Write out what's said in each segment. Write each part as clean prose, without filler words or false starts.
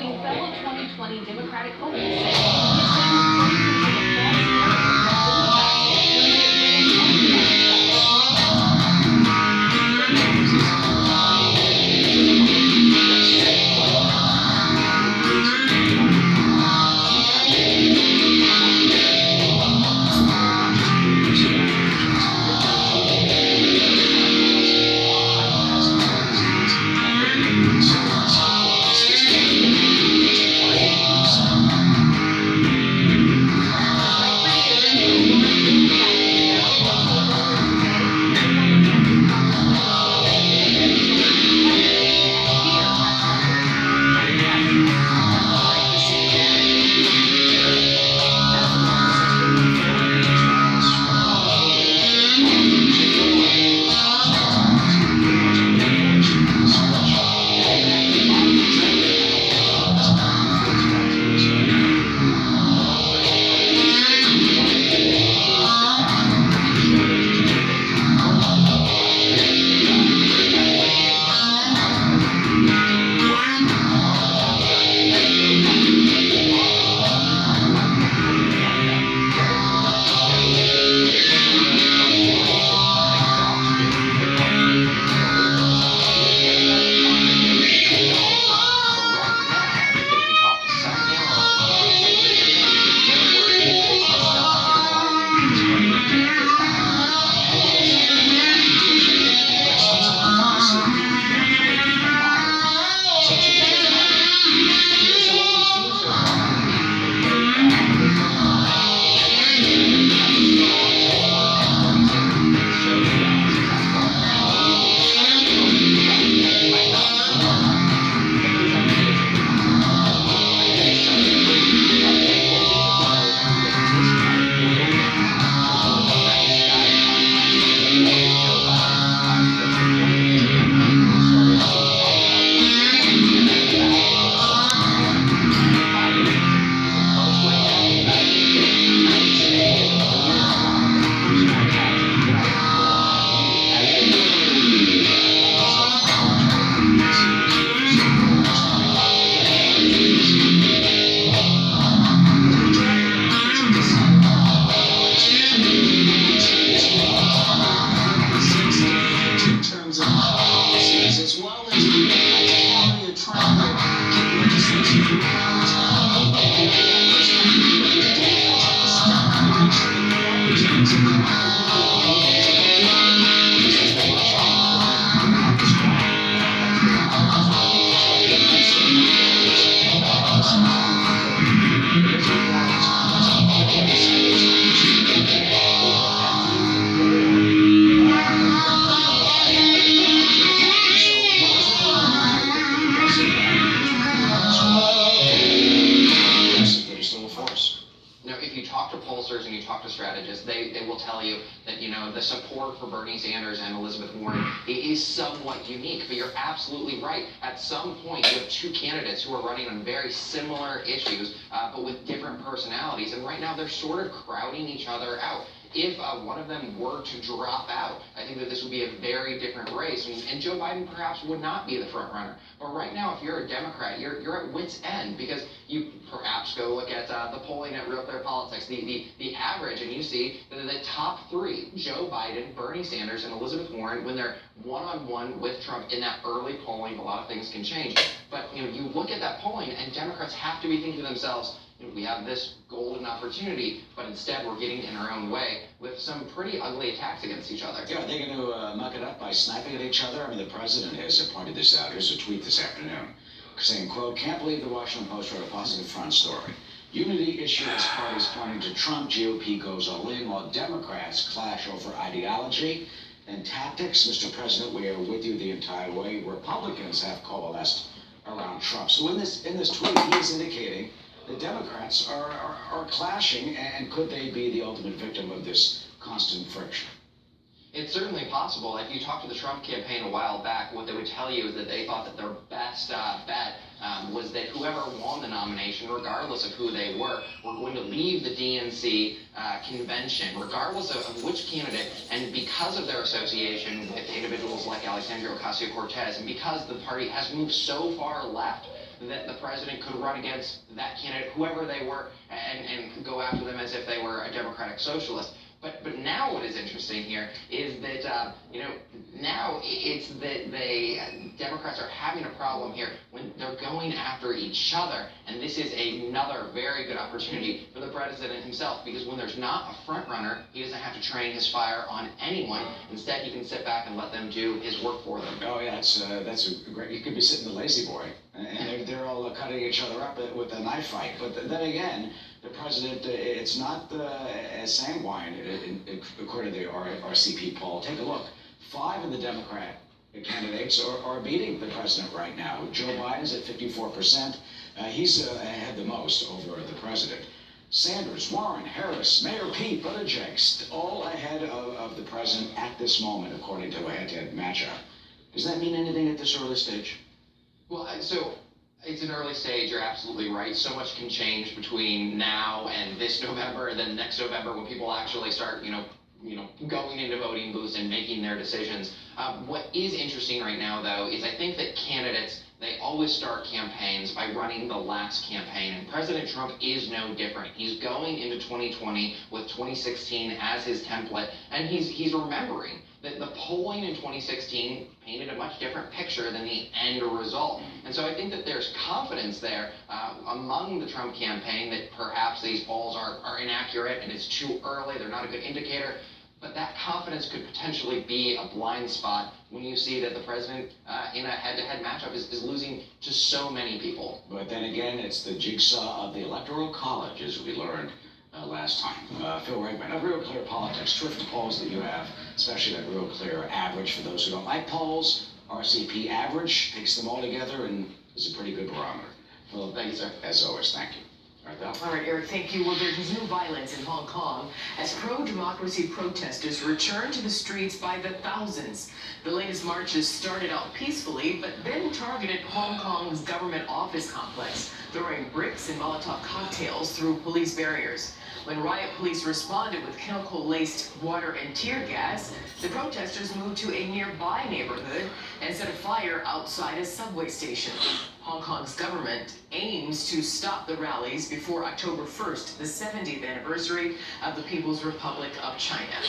quoting fellow 2020 Democratic hopeful saying his team was pointing to the false narrative that pollsters and you talk to strategists, they will tell you that, the support for Bernie Sanders and Elizabeth Warren is somewhat unique. But you're absolutely right. At some point, you have two candidates who are running on very similar issues, but with different personalities. And right now, they're sort of crowding each other out. If one of them were to drop out, I think that this would be a very different race, and Joe Biden perhaps would not be the front runner. But right now, if you're a Democrat, you're at wit's end, because you perhaps go look at the polling at Real Clear Politics, the average, and you see that the top three, Joe Biden, Bernie Sanders, and Elizabeth Warren, when they're one-on-one with Trump in that early polling, a lot of things can change. But you look at that polling, and Democrats have to be thinking to themselves, we have this golden opportunity, but instead we're getting in our own way with some pretty ugly attacks against each other. Yeah, are they going to muck it up by sniping at each other? I mean, the president has pointed this out. Here's a tweet this afternoon saying, quote, "Can't believe the Washington Post wrote a positive front story. Unity issue as parties pointing to Trump, GOP goes all in, while Democrats clash over ideology and tactics. Mr. President, we are with you the entire way. Republicans have coalesced around Trump." So in this tweet, he is indicating the Democrats are clashing, and could they be the ultimate victim of this constant friction? It's certainly possible. If you talked to the Trump campaign a while back, what they would tell you is that they thought that their best bet was that whoever won the nomination, regardless of who they were going to leave the DNC convention, regardless of which candidate, and because of their association with individuals like Alexandria Ocasio-Cortez, and because the party has moved so far left, that the president could run against that candidate, whoever they were, and go after them as if they were a Democratic socialist. But now what is interesting here is that, now it's that Democrats are having a problem here when they're going after each other. And this is another very good opportunity for the president himself, because when there's not a front runner, he doesn't have to train his fire on anyone. Instead, he can sit back and let them do his work for them. Oh, yeah, that's a great, you could be sitting the lazy boy, and they're all cutting each other up with a knife fight. But then again, the president, it's not as sanguine, according to the RCP poll. Take a look. 5 of the Democrat candidates are beating the president right now. Joe Biden's at 54%. He's had the most over the president. Sanders, Warren, Harris, Mayor Pete, Buttigieg, all ahead of the president at this moment, according to a head-to-head matchup. Does that mean anything at this early stage? Well, so it's an early stage. You're absolutely right. So much can change between now and this November, and then next November when people actually start, going into voting booths and making their decisions. What is interesting right now, though, is I think that candidates, they always start campaigns by running the last campaign, and President Trump is no different. He's going into 2020 with 2016 as his template, and he's remembering that the polling in 2016 painted a much different picture than the end result. And so I think that there's confidence there among the Trump campaign that perhaps these polls are inaccurate and it's too early, they're not a good indicator. But that confidence could potentially be a blind spot when you see that the president in a head-to-head matchup is losing to so many people. But then again, it's the jigsaw of the Electoral College, as we learned last time. Phil Regman, of Real Clear Politics, terrific polls that you have, especially that Real Clear average for those who don't like polls. RCP average takes them all together and is a pretty good barometer. Phil, Thank you, sir. As always, thank you. All right, Eric, thank you. Well, there's new violence in Hong Kong as pro-democracy protesters return to the streets by the thousands. The latest marches started out peacefully, but then targeted Hong Kong's government office complex, throwing bricks and Molotov cocktails through police barriers. When riot police responded with chemical-laced water and tear gas, the protesters moved to a nearby neighborhood and set a fire outside a subway station. Hong Kong's government aims to stop the rallies before October 1st, the 70th anniversary of the People's Republic of China.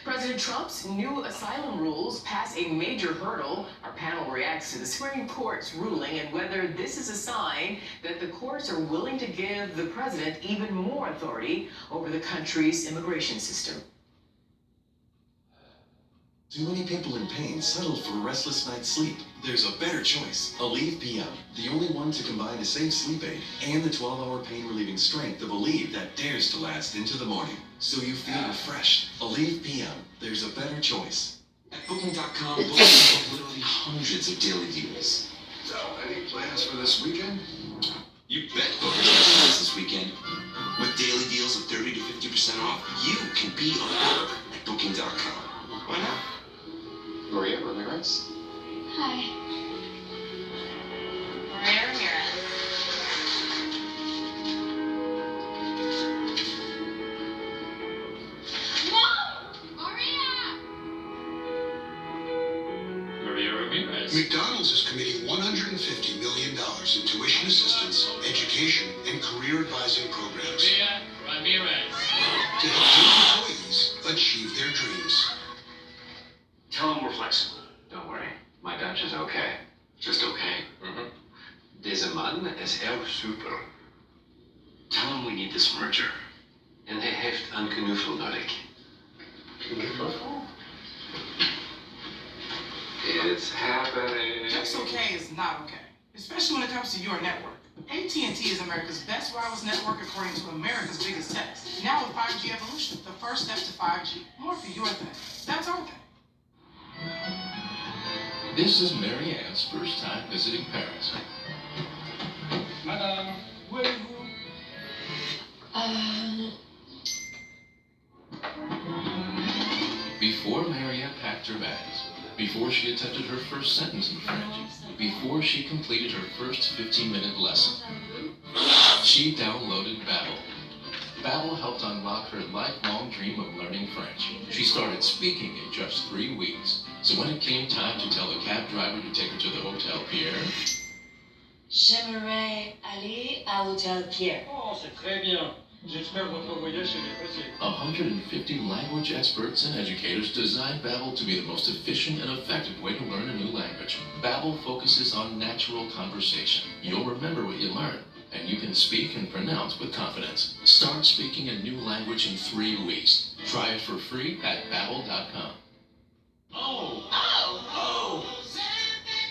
President Trump's new asylum rules pass a major hurdle. Our panel reacts to the Supreme Court's ruling and whether this is a sign that the courts are willing to give the president even more authority over the country's immigration system. Too many people in pain settle for a restless night's sleep. There's a better choice. Aleve PM, the only one to combine a safe sleep aid and the 12-hour pain-relieving strength of Aleve that dares to last into the morning, so you feel refreshed. Aleve PM, there's a better choice. At Booking.com, Booking have literally hundreds of daily deals. So, any plans for this weekend? You bet Booking has plans this weekend. With daily deals of 30 to 50% off, you can be a book at Booking.com. Why not? Maria Ramirez? Hi. Maria Ramirez. Maria Ramirez. McDonald's is committing $150 million in tuition assistance, education, and career advising programs Maria Ramirez. to help new employees achieve their dreams. Tell them we're flexible. Don't worry. My Dutch is okay. Just okay. Deze man is heel super. Tell him we need this merger. En hij heeft een knuffel nodig. Knuffel? It's happening. Just okay is not okay, especially when it comes to your network. AT&T is America's best wireless network according to America's biggest test. Now with 5G evolution, the first step to 5G. More for your thing. That's our thing. This is Mary Ann's first time visiting Paris. Madame, où êtes-vous? Before Maria packed her bags, before she attempted her first sentence in French, before she completed her first 15-minute lesson, she downloaded Babbel. Babbel helped unlock her lifelong dream of learning French. She started speaking in just 3 weeks. So when it came time to tell the cab driver to take her to the Hotel Pierre, J'aimerais aller à l'hôtel Pierre. Oh, c'est très bien. J'espère votre voyage s'est bien passé. 150 language experts and educators designed Babbel to be the most efficient and effective way to learn a new language. Babbel focuses on natural conversation. You'll remember what you learn, and you can speak and pronounce with confidence. Start speaking a new language in 3 weeks. Try it for free at babbel.com.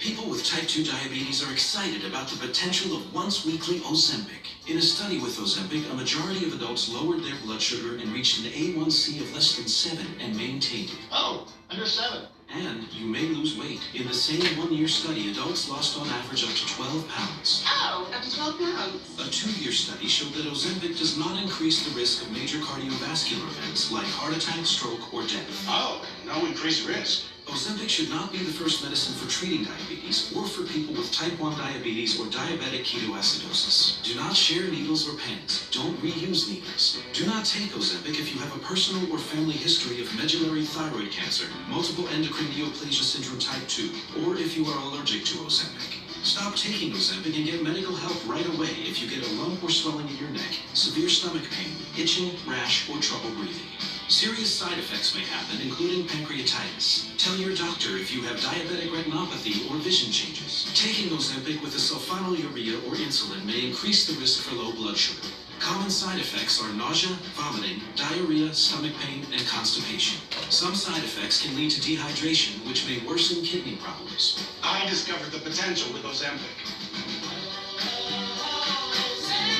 People with type 2 diabetes are excited about the potential of once-weekly Ozempic. In a study with Ozempic, a majority of adults lowered their blood sugar and reached an A1C of less than 7 and maintained it. Oh, under 7. And you may lose weight. In the same 1-year study, adults lost on average up to 12 pounds. Oh, up to 12 pounds. A 2-year study showed that Ozempic does not increase the risk of major cardiovascular events like heart attack, stroke, or death. Oh, no increased risk. Ozempic should not be the first medicine for treating diabetes or for people with type 1 diabetes or diabetic ketoacidosis. Do not share needles or pens. Don't reuse needles. Do not take Ozempic if you have a personal or family history of medullary thyroid cancer, multiple endocrine neoplasia syndrome type 2, or if you are allergic to Ozempic. Stop taking Ozempic and get medical help right away if you get a lump or swelling in your neck, severe stomach pain, itching, rash, or trouble breathing. Serious side effects may happen, including pancreatitis. Tell your doctor if you have diabetic retinopathy or vision changes. Taking Ozempic with a sulfonylurea or insulin may increase the risk for low blood sugar. Common side effects are nausea, vomiting, diarrhea, stomach pain, and constipation. Some side effects can lead to dehydration, which may worsen kidney problems. I discovered the potential with Ozempic.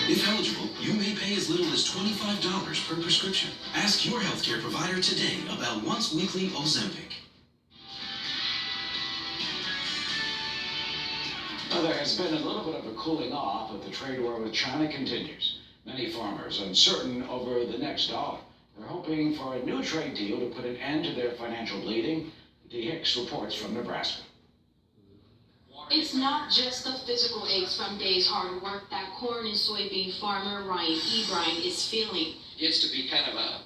If eligible, you may pay as little as $25 per prescription. Ask your healthcare provider today about once-weekly Ozempic. Now, there has been a little bit of a cooling off, but the trade war with China continues. Many farmers uncertain over the next dollar. They're hoping for a new trade deal to put an end to their financial bleeding. D. Hicks reports from Nebraska. It's not just the physical aches from days' hard work that corn and soybean farmer Ryan Ebrine is feeling. Gets to be kind of a,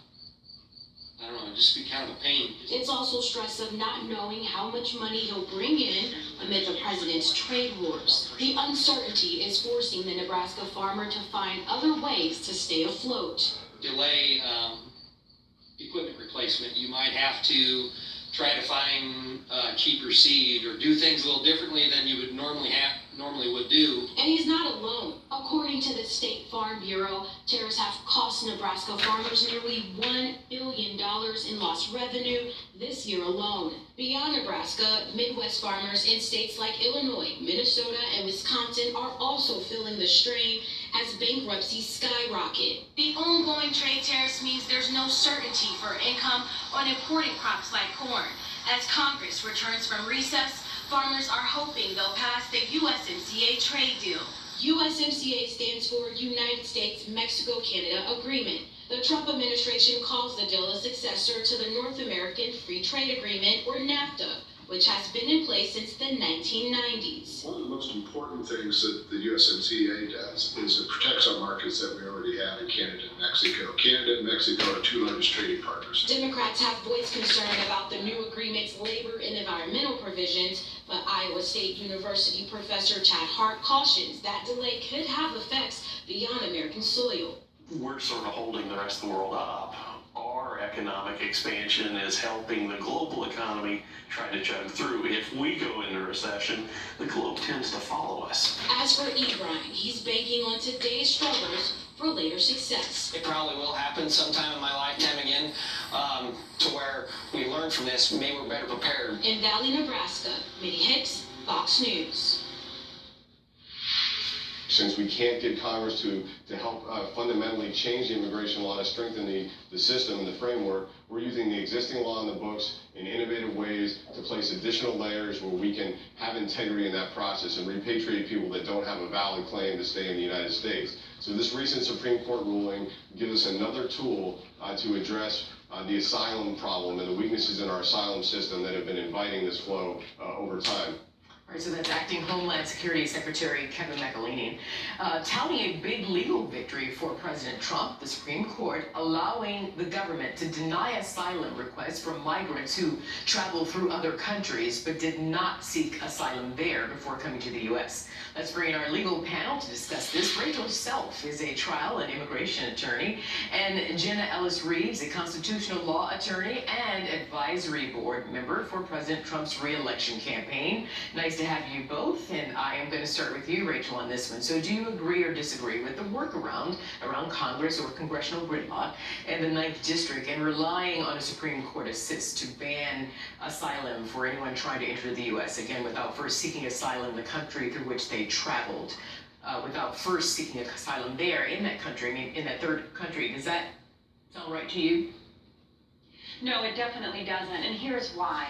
I don't know, just be kind of a pain. It's also stress of not knowing how much money he'll bring in amid the president's trade wars. The uncertainty is forcing the Nebraska farmer to find other ways to stay afloat. Delay equipment replacement. You might have to try to find cheaper seed or do things a little differently than you would normally would do. And he's not alone. According to the State Farm Bureau, tariffs have cost Nebraska farmers nearly $1 billion in lost revenue this year alone. Beyond Nebraska, Midwest farmers in states like Illinois, Minnesota, and Wisconsin are also feeling the strain as bankruptcies skyrocket. The ongoing trade tariffs means there's no certainty for income on imported crops like corn. As Congress returns from recess, farmers are hoping they'll pass the USMCA trade deal. USMCA stands for United States-Mexico-Canada Agreement. The Trump administration calls the deal a successor to the North American Free Trade Agreement, or NAFTA, which has been in place since the 1990s. One of the most important things that the USMCA does is it protects our markets that we already have in Canada and Mexico. Canada and Mexico are 2 largest trading partners. Democrats have voiced concern about the new agreement's labor and environmental provisions, but Iowa State University professor Chad Hart cautions that delay could have effects beyond American soil. We're sort of holding the rest of the world up. Our economic expansion is helping the global economy try to chug through. If we go into recession, the globe tends to follow us. As for Ebrine, he's banking on today's struggles for later success. It probably will happen sometime in my lifetime again, to where we learn from this, maybe we're better prepared. In Valley, Nebraska, Minnie Hicks, Fox News. Since we can't get Congress to help fundamentally change the immigration law to strengthen the system and the framework, we're using the existing law in the books in innovative ways to place additional layers where we can have integrity in that process and repatriate people that don't have a valid claim to stay in the United States. So this recent Supreme Court ruling gives us another tool to address the asylum problem and the weaknesses in our asylum system that have been inviting this flow over time. All right, so that's Acting Homeland Security Secretary Kevin McAleenan touting a big legal victory for President Trump, the Supreme Court allowing the government to deny asylum requests from migrants who travel through other countries but did not seek asylum there before coming to the U.S. Let's bring in our legal panel to discuss this. Rachel Self is a trial and immigration attorney, and Jenna Ellis-Reeves, a constitutional law attorney and advisory board member for President Trump's re-election campaign. Nice to have you both, and I am going to start with you, Rachel, on this one. So do you agree or disagree with the workaround around Congress or congressional gridlock and the 9th District and relying on a Supreme Court assist to ban asylum for anyone trying to enter the U.S., again, without first seeking asylum in the country through which they traveled, without first seeking asylum there in that country, I mean, in that third country? Does that sound right to you? No, it definitely doesn't, and here's why.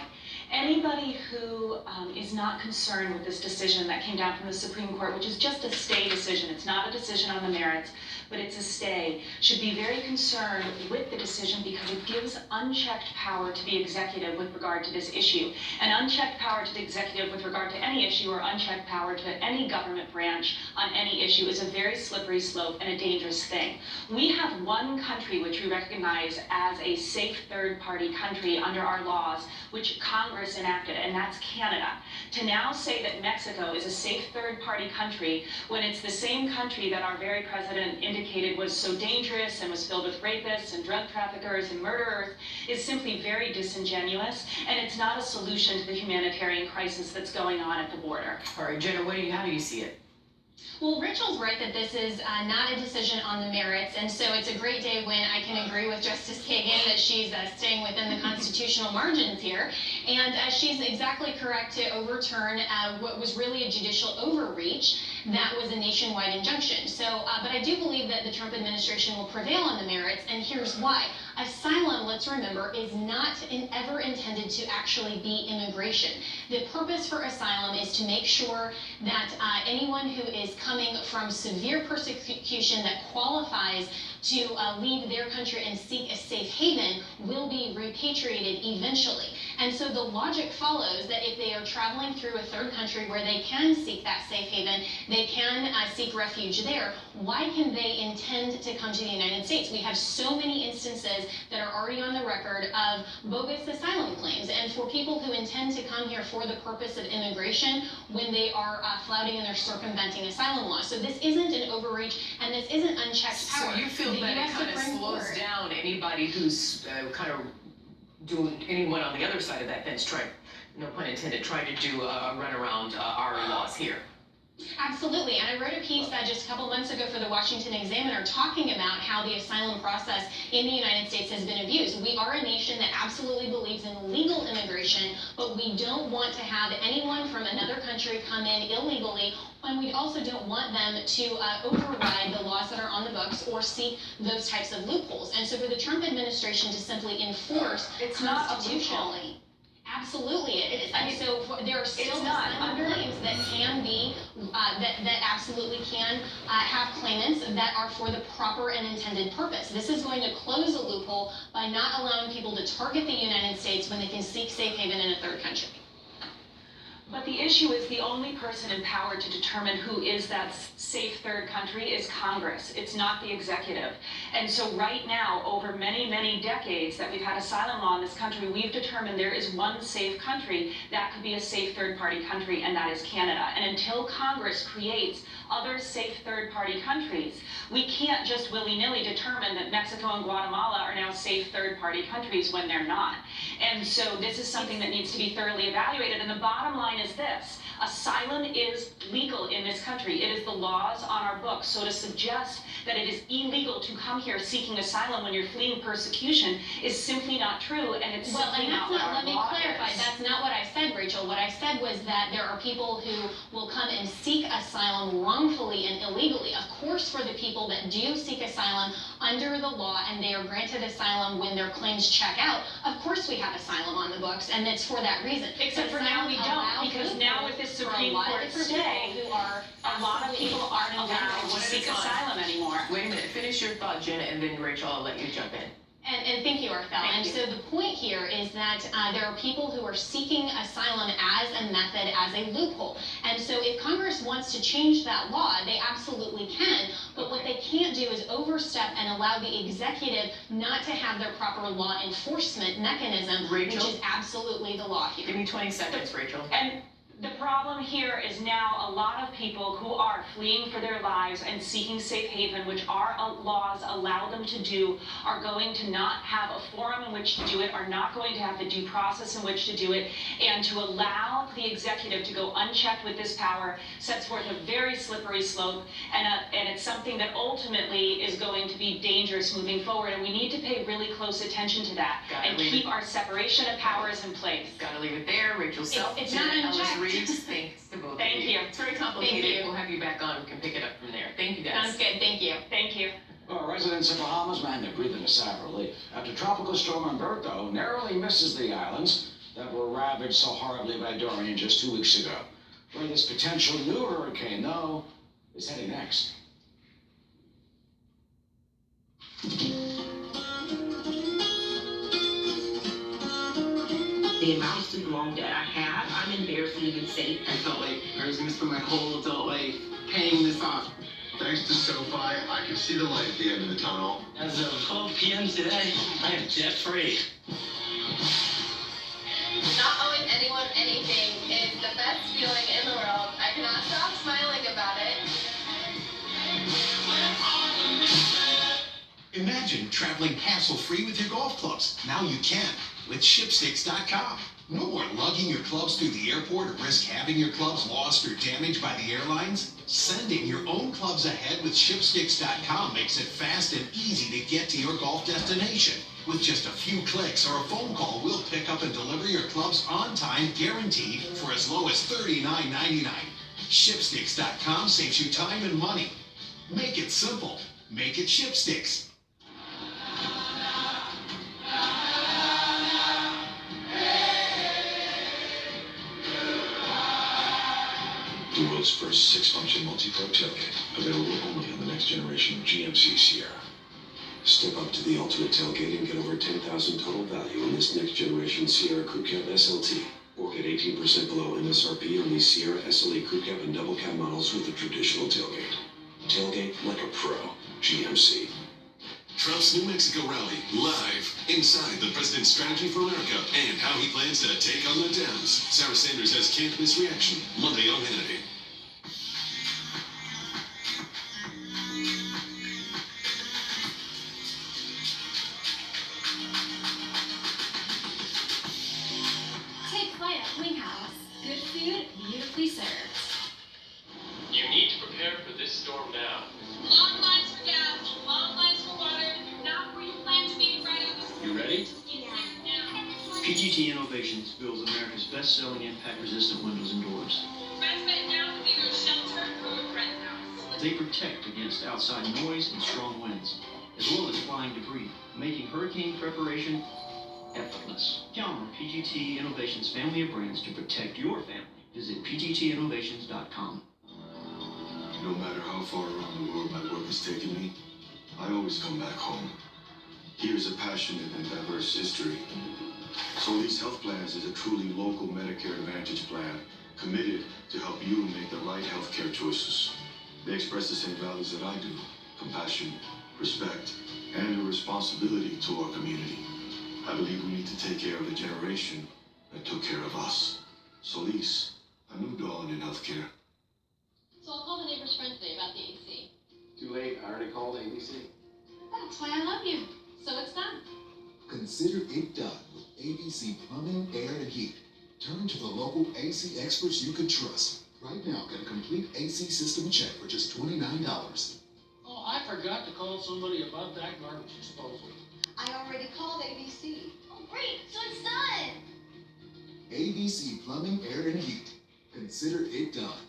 Anybody who is not concerned with this decision that came down from the Supreme Court, which is just a stay decision, it's not a decision on the merits, but it's a stay, should be very concerned with the decision because it gives unchecked power to the executive with regard to this issue. And unchecked power to the executive with regard to any issue or unchecked power to any government branch on any issue is a very slippery slope and a dangerous thing. We have one country which we recognize as a safe third-party country under our laws, which Congress enacted, and that's Canada. To now say that Mexico is a safe third-party country when it's the same country that our very president indicated was so dangerous and was filled with rapists and drug traffickers and murderers is simply very disingenuous, and it's not a solution to the humanitarian crisis that's going on at the border. All right, Jenna, how do you see it? Well, Rachel's right that this is not a decision on the merits, and so it's a great day when I can agree with Justice Kagan that she's staying within the constitutional margins here, and she's exactly correct to overturn what was really a judicial overreach that was a nationwide injunction. So, but I do believe that the Trump administration will prevail on the merits, and here's why. Asylum, let's remember, is not ever intended to actually be immigration. The purpose for asylum is to make sure that anyone who is coming from severe persecution that qualifies to leave their country and seek a safe haven will be repatriated eventually. And so the logic follows that if they are traveling through a third country where they can seek that safe haven, they can seek refuge there, why can they intend to come to the United States? We have so many instances that are already on the record of bogus asylum claims, and for people who intend to come here for the purpose of immigration when they are flouting and they're circumventing asylum laws. So this isn't an overreach, and this isn't unchecked power. So you feel that it kind of slows down anybody who's kind of doing, anyone on the other side of that fence trying, no pun intended, trying to do a run around our laws here? Absolutely, and I wrote a piece just a couple months ago for the Washington Examiner talking about how the asylum process in the United States has been abused. We are a nation that absolutely believes in legal immigration, but we don't want to have anyone from another country come in illegally, and we also don't want them to override the laws that are on the books or seek those types of loopholes. And so for the Trump administration to simply enforce constitutionally, absolutely it is. And so there are still asylum claims that can be, that absolutely can have claimants that are for the proper and intended purpose. This is going to close a loophole by not allowing people to target the United States when they can seek safe haven in a third country. But the issue is the only person empowered to determine who is that safe third country is Congress. It's not the executive. And so right now, over many, many decades that we've had asylum law in this country, we've determined there is one safe country that could be a safe third-party country, and that is Canada. And until Congress creates other safe third-party countries, we can't just willy-nilly determine that Mexico and Guatemala are now safe third-party countries when they're not. And so this is something that needs to be thoroughly evaluated. And the bottom line is this: asylum is legal in this country. It is the laws on our books. So to suggest that it is illegal to come here seeking asylum when you're fleeing persecution is simply not true, and it's simply not what our law is. Let me clarify. That's not what I said, Rachel. What I said was that there are people who will come and seek asylum wrongfully and illegally. Of course, for the people that do seek asylum under the law and they are granted asylum when their claims check out, of course we have asylum on the books, and it's for that reason. Except for now we don't, because now with this Supreme Court stay, a lot of people aren't allowed to seek asylum anymore. Wait a minute, finish your thought, Jenna, and then Rachel, I'll let you jump in. And thank you, Arthel. And so the point here is that there are people who are seeking asylum as a method, as a loophole. And so if Congress wants to change that law, they absolutely can. But what they can't do is overstep and allow the executive not to have their proper law enforcement mechanism, which is absolutely the law here. Give me 20 seconds, Rachel. And the problem here is now a lot of people who are fleeing for their lives and seeking safe haven, which our laws allow them to do, are going to not have a forum in which to do it, are not going to have the due process in which to do it, and to allow the executive to go unchecked with this power sets forth a very slippery slope, and it's something that ultimately is going to be dangerous moving forward, and we need to pay really close attention to that and keep our separation of powers in place. Gotta leave it there. Rachel Self. It's not unchecked. Thanks to both of you. Thank you. It's very complicated. We'll have you back on. We can pick it up from there. Thank you, guys. Sounds good. Thank you. Thank you. Well, residents of Bahamas, man, they're breathing a sigh of relief after Tropical Storm Umberto narrowly misses the islands that were ravaged so horribly by Dorian just 2 weeks ago. Where this potential new hurricane, though, is heading next. The amount of student loan debt I have, I'm embarrassed to even say. I felt like I was gonna spend my whole adult life paying this off. Thanks to SoFi, I can see the light at the end of the tunnel. As of 12 p.m. today, I am debt-free. Not owing anyone anything is the best feeling in the world. I cannot stop smiling about it. Imagine traveling hassle-free with your golf clubs. Now you can with ShipSticks.com. No more lugging your clubs through the airport or risk having your clubs lost or damaged by the airlines. Sending your own clubs ahead with ShipSticks.com makes it fast and easy to get to your golf destination. With just a few clicks or a phone call, we'll pick up and deliver your clubs on time, guaranteed, for as low as $39.99. ShipSticks.com saves you time and money. Make it simple. Make it ShipSticks. The world's first 6-function multi-pro tailgate, available only on the next generation of GMC Sierra. Step up to the ultimate tailgate and get over 10,000 total value in this next generation Sierra Crew Cab SLT, or get 18% below MSRP on these Sierra SLE Crew Cab and double cab models with a traditional tailgate. Tailgate like a pro. GMC. Trump's New Mexico rally, live, inside the President's Strategy for America, and how he plans to take on the Dems. Sarah Sanders has Can't Miss Reaction, Monday on Hannity. Take flight at Wing House. Good food, beautifully served. You need to prepare for this storm now. Long lines for gas, long lines for water, not where you plan to be right after. You ready? PGT Innovations builds America's best-selling impact-resistant windows and doors. Best bet now to be your shelter from a friend's house. They protect against outside noise and strong winds, as well as flying debris, making hurricane preparation effortless. Count on PGT Innovations family of brands to protect your family. Visit pgtinnovations.com. No matter how far around the world my work has taken me, I always come back home. Here's a passionate and diverse history. Solis Health Plans is a truly local Medicare Advantage plan committed to help you make the right healthcare choices. They express the same values that I do: compassion, respect, and a responsibility to our community. I believe we need to take care of the generation that took care of us. Solis, a new dawn in healthcare. So I'll call the neighbor's friend today about the AC. Too late. I already called ABC. That's why I love you. So it's done. Consider it done with ABC Plumbing, Air, and Heat. Turn to the local AC experts you can trust. Right now, get a complete AC system check for just $29. Oh, I forgot to call somebody about that garbage disposal. I already called ABC. Oh, great. So it's done. ABC Plumbing, Air, and Heat. Consider it done.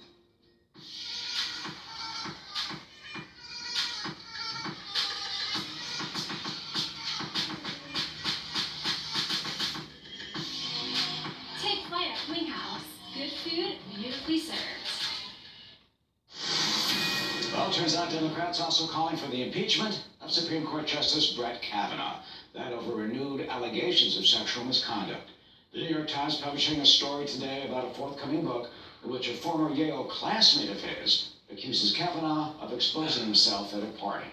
Take flight at Wing House. Good food, beautifully served. Well, it turns out Democrats also calling for the impeachment of Supreme Court Justice Brett Kavanaugh. That over renewed allegations of sexual misconduct. The New York Times publishing a story today about a forthcoming book in which a former Yale classmate of his accuses Kavanaugh of exposing himself at a party.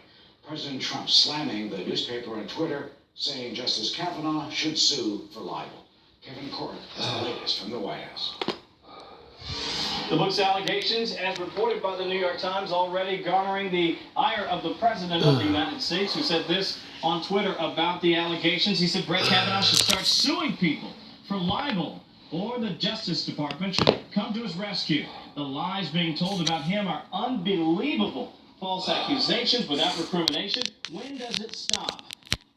President Trump slamming the newspaper on Twitter, saying Justice Kavanaugh should sue for libel. Kevin Court has the latest from the White House. The book's allegations, as reported by the New York Times, already garnering the ire of the President of the United States, who said this on Twitter about the allegations. He said Brett Kavanaugh should start suing people for libel, or the Justice Department should come to his rescue. The lies being told about him are unbelievable. False accusations without recrimination. When does it stop?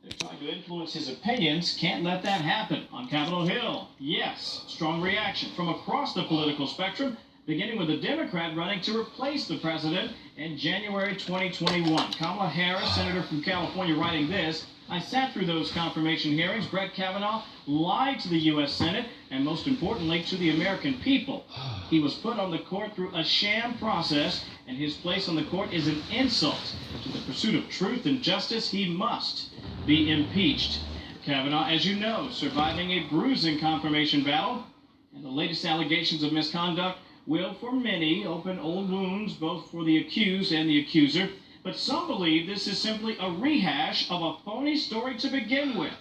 They're trying to influence his opinions. Can't let that happen. On Capitol Hill, yes, strong reaction from across the political spectrum, beginning with a Democrat running to replace the president in January 2021. Kamala Harris, senator from California, writing this: I sat through those confirmation hearings. Brett Kavanaugh lied to the U.S. Senate and, most importantly, to the American people. He was put on the court through a sham process, and his place on the court is an insult to the pursuit of truth and justice. He must be impeached. Kavanaugh, as you know, surviving a bruising confirmation battle, and the latest allegations of misconduct will, for many, open old wounds both for the accused and the accuser. But some believe this is simply a rehash of a phony story to begin with.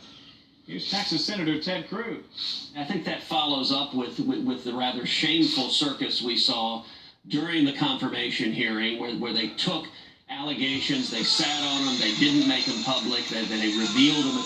Here's Texas Senator Ted Cruz. I think that follows up with the rather shameful circus we saw during the confirmation hearing, where they took allegations, they sat on them, they didn't make them public, they revealed them